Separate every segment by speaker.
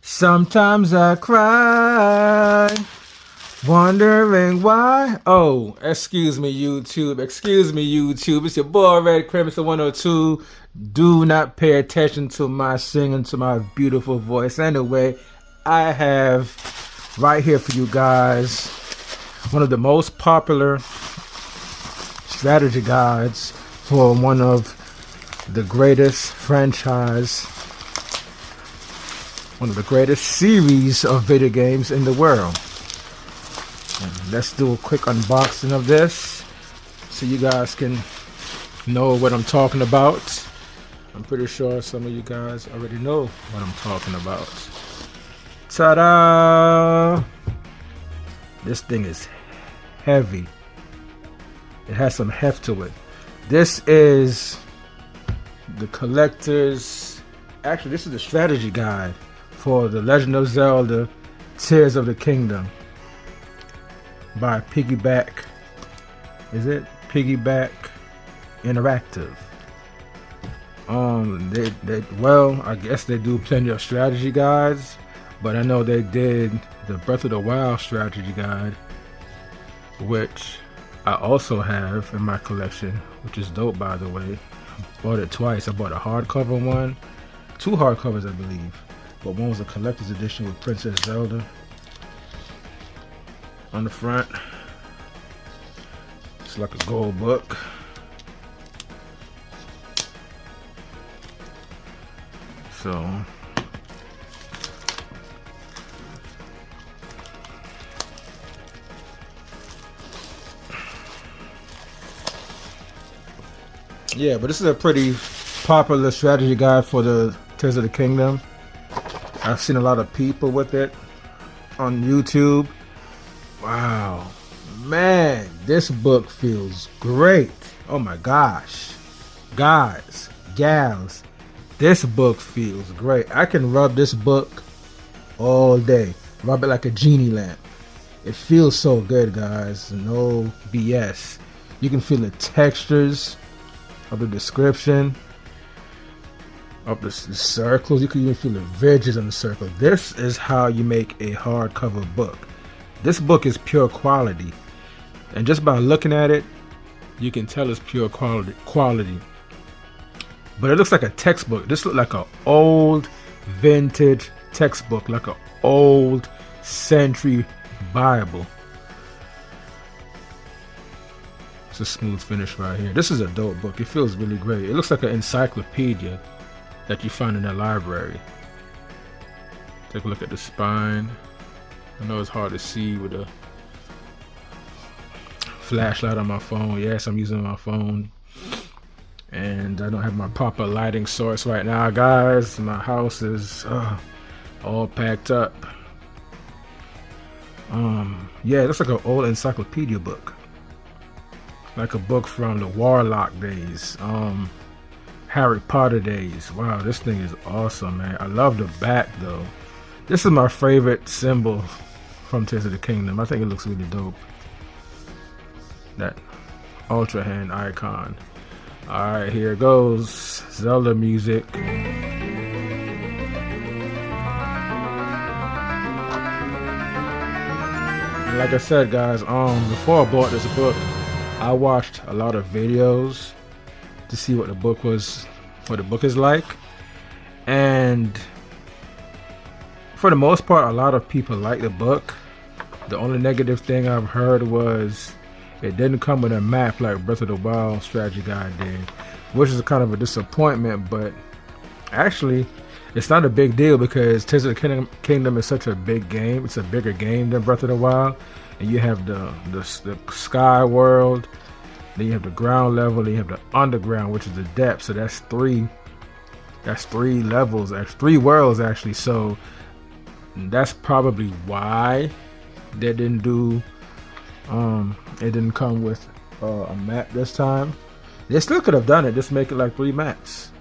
Speaker 1: Sometimes I cry, wondering why. Oh, excuse me, YouTube. Excuse me, YouTube. It's your boy, Red Crimson 102. Do not pay attention to my singing, to my beautiful voice. Anyway, I have right here for you guys one of the most popular strategy guides for one of the greatest franchise, one of the greatest series of video games in the world. And let's do a quick unboxing of this so you guys can know what I'm talking about. I'm pretty sure some of you guys already know what I'm talking about. Ta-da! This thing is heavy. It has some heft to it. This is the collector's, actually this is the strategy guide for The Legend of Zelda Tears of the Kingdom by Piggyback. Is it Piggyback Interactive? Well, I guess they do plenty of strategy guides, but I know they did the Breath of the Wild strategy guide, which I also have in my collection, which is dope, by the way. I bought it twice. I bought a hardcover one, two hardcovers I believe, but one was a collector's edition with Princess Zelda on the front. It's like a gold book. So yeah, but this is a pretty popular strategy guide for the Tears of the Kingdom. I've seen a lot of people with it on YouTube. Wow, man, this book feels great. Oh my gosh, guys, gals, this book feels great. I can rub this book all day. Rub it like a genie lamp. It feels so good, guys. No BS. You can feel the textures of the description of the circles. You can even feel the ridges on the circle. This is how you make a hardcover book. This book is pure quality, and just by looking at it, you can tell it's pure quality. But it looks like a textbook. This looks like an old vintage textbook, like an old century Bible. It's a smooth finish right here. This is a dope book. It feels really great. It looks like an encyclopedia that you find in a library. Take a look at the spine. I know it's hard to see with a flashlight on my phone. Yes, I'm using my phone, and I don't have my proper lighting source right now, guys. My house is all packed up. Yeah, it looks like an old encyclopedia book, like a book from the Warlock days, Harry Potter days. Wow, this thing is awesome, man. I love the back though. This is my favorite symbol from Tears of the Kingdom. I think it looks really dope. That Ultra Hand icon. Alright, here it goes. Zelda music. And like I said, guys, before I bought this book, I watched a lot of videos to see what the book is like, and for the most part, a lot of people like the book. The only negative thing I've heard was it didn't come with a map like Breath of the Wild strategy guide did, which is kind of a disappointment. But actually, it's not a big deal because Tears of the Kingdom is such a big game. It's a bigger game than Breath of the Wild, and you have the sky world, then you have the ground level, then you have the underground, which is the depth. So that's three levels, actually, 3 worlds actually. So that's probably why they didn't do it didn't come with a map this time. They still could have done it, just make it like 3 maps,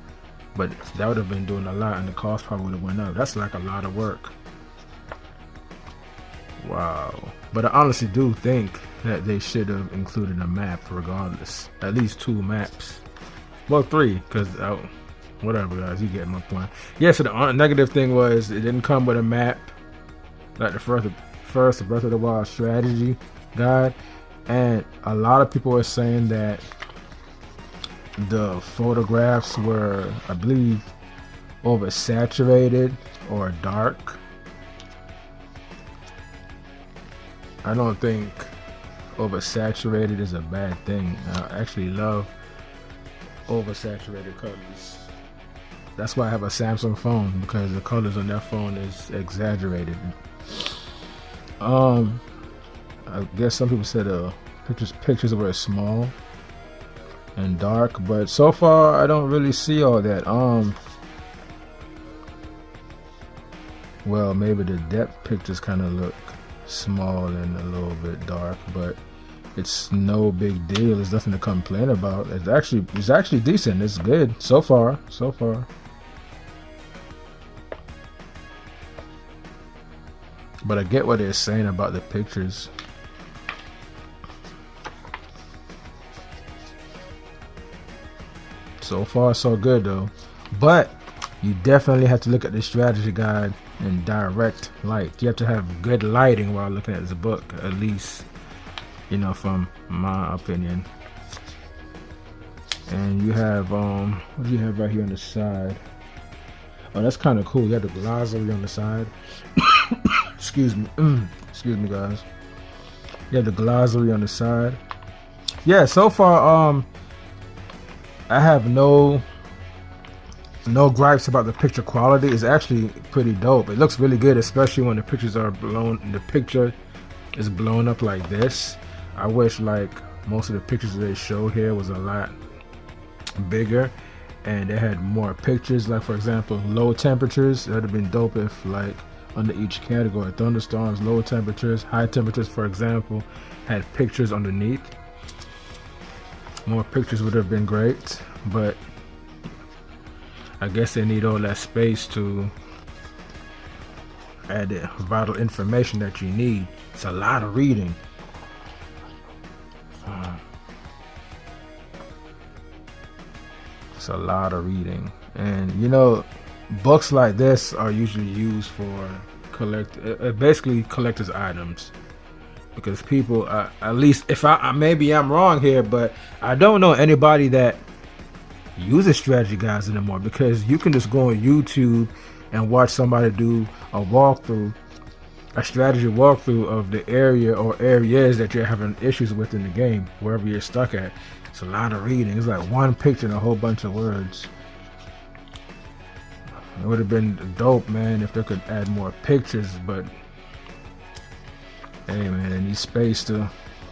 Speaker 1: but that would have been doing a lot, and the cost probably would have went up. That's like a lot of work. Wow. But I honestly do think that they should have included a map regardless. At least 2 maps. Well, 3, because whatever, guys. You get my point. Yeah. So the negative thing was it didn't come with a map, like the first Breath of the Wild strategy guide, and a lot of people were saying that the photographs were, I believe, oversaturated or dark. I don't think oversaturated is a bad thing. I actually love oversaturated colors. That's why I have a Samsung phone, because the colors on that phone is exaggerated. I guess some people said pictures were small and dark, but so far I don't really see all that. Well, maybe the depth pictures kind of look small and a little bit dark, but it's no big deal. There's nothing to complain about. It's actually decent. It's good so far. But I get what they're saying about the pictures. So far, so good though. But you definitely have to look at the strategy guide in direct light. You have to have good lighting while looking at this book, at least, you know, from my opinion. And you have what do you have right here on the side? Oh, that's kind of cool. You have the glossary on the side. Excuse me, guys. You have the glossary on the side. Yeah, so far, I have no gripes about the picture quality. It's actually pretty dope. It looks really good, especially when the pictures are blown. The picture is blown up like this. I wish like most of the pictures that they showed here was a lot bigger, and they had more pictures. Like for example, low temperatures. It would have been dope if like under each category, thunderstorms, low temperatures, high temperatures, for example, had pictures underneath. More pictures would have been great, but I guess they need all that space to add the vital information that you need. It's a lot of reading. It's a lot of reading, and you know, books like this are usually used for basically collector's items, because people, at least if maybe I'm wrong here, but I don't know anybody that uses strategy guides anymore, because you can just go on YouTube and watch somebody do a strategy walkthrough of the area or areas that you're having issues with in the game, wherever you're stuck at. It's a lot of reading. It's like one picture and a whole bunch of words. It would have been dope, man, if they could add more pictures, but hey, man, they need space to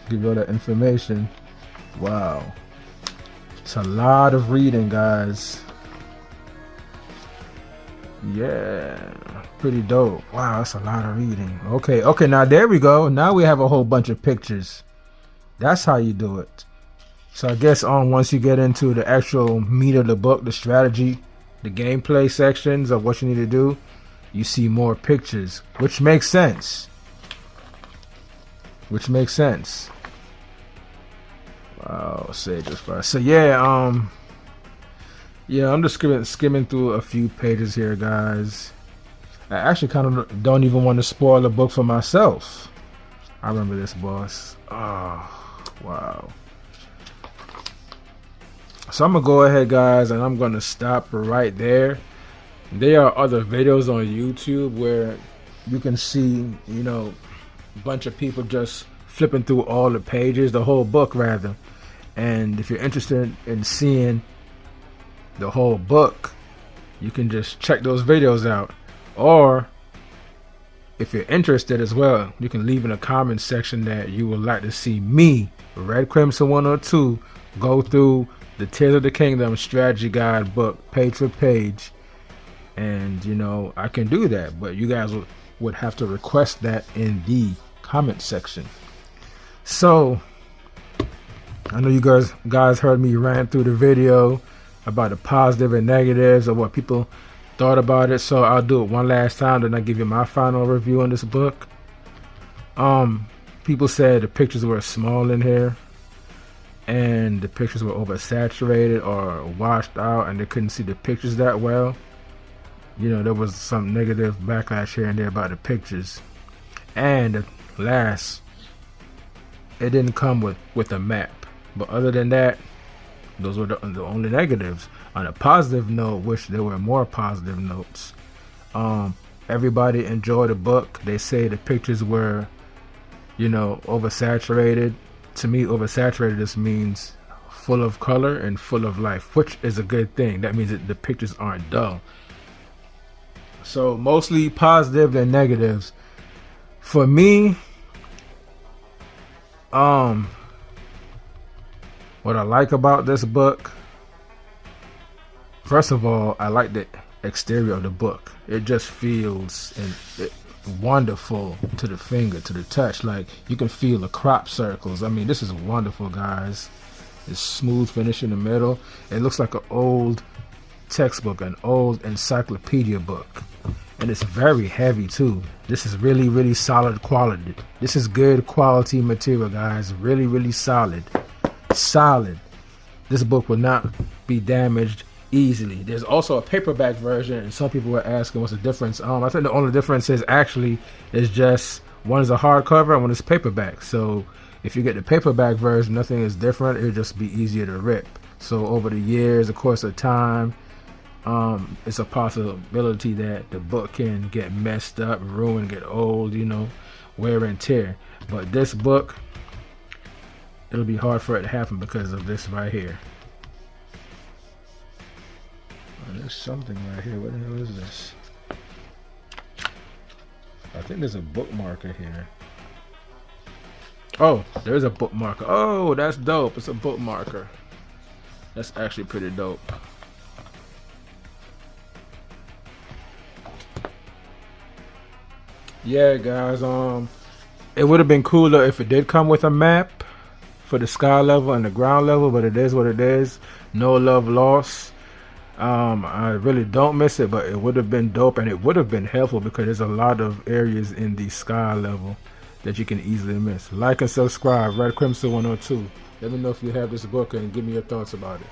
Speaker 1: give you all that information. Wow. It's a lot of reading, guys. Yeah, pretty dope. Wow, that's a lot of reading. Okay, now there we go. Now we have a whole bunch of pictures. That's how you do it. So I guess once you get into the actual meat of the book, the strategy, the gameplay sections of what you need to do, you see more pictures, which makes sense. Wow, Sage of Fire. So yeah, I'm just skimming through a few pages here, guys. I actually kind of don't even want to spoil the book for myself. I remember this, boss. Oh, wow. So I'm gonna go ahead, guys, and I'm gonna stop right there. There are other videos on YouTube where you can see, you know, a bunch of people just flipping through all the pages, the whole book rather. And if you're interested in seeing the whole book, you can just check those videos out. Or if you're interested as well, you can leave in the comment section that you would like to see me, Red Crimson 102, go through the Tears of the Kingdom strategy guide book page for page. And you know, I can do that, but you guys would have to request that in the comment section. So I know you guys heard me rant through the video about the positive and negatives of what people thought about it, so I'll do it one last time, then I'll give you my final review on this book. People said the pictures were small in here. and the pictures were oversaturated or washed out and they couldn't see the pictures that well. You know, there was some negative backlash here and there about the pictures. And last, it didn't come with a map. But other than that, those were the only negatives. On a positive note, which there were more positive notes, everybody enjoyed the book. They say the pictures were, you know, oversaturated. To me, oversaturated just means full of color and full of life, which is a good thing. That means that the pictures aren't dull. So mostly positive than negatives. For me, what I like about this book, first of all, I like the exterior of the book. It just feels wonderful to the finger, to the touch. Like, you can feel the crop circles. I mean, this is wonderful, guys. It's smooth finish in the middle. It looks like an old textbook, an old encyclopedia book. And it's very heavy too. This is really, really solid quality. This is good quality material, guys. Really, really solid. Solid. This book will not be damaged easily. There's also a paperback version, and some people were asking what's the difference. I think the only difference is just one is a hardcover and one is paperback. So if you get the paperback version, nothing is different. It'll just be easier to rip. So over the years, the course of time, it's a possibility that the book can get messed up, ruined, get old, you know, wear and tear. But this book, it'll be hard for it to happen because of this right here. Oh, there's something right here. What the hell is this? I think there's a bookmarker here. Oh, there's a bookmarker. Oh, that's dope. It's a bookmarker. That's actually pretty dope. Yeah, guys, it would have been cooler if it did come with a map for the sky level and the ground level, but it is what it is. No love lost. I really don't miss it, but it would have been dope and it would have been helpful because there's a lot of areas in the sky level that you can easily miss. Like and subscribe, Red Crimson 102. Let me know if you have this book and give me your thoughts about it.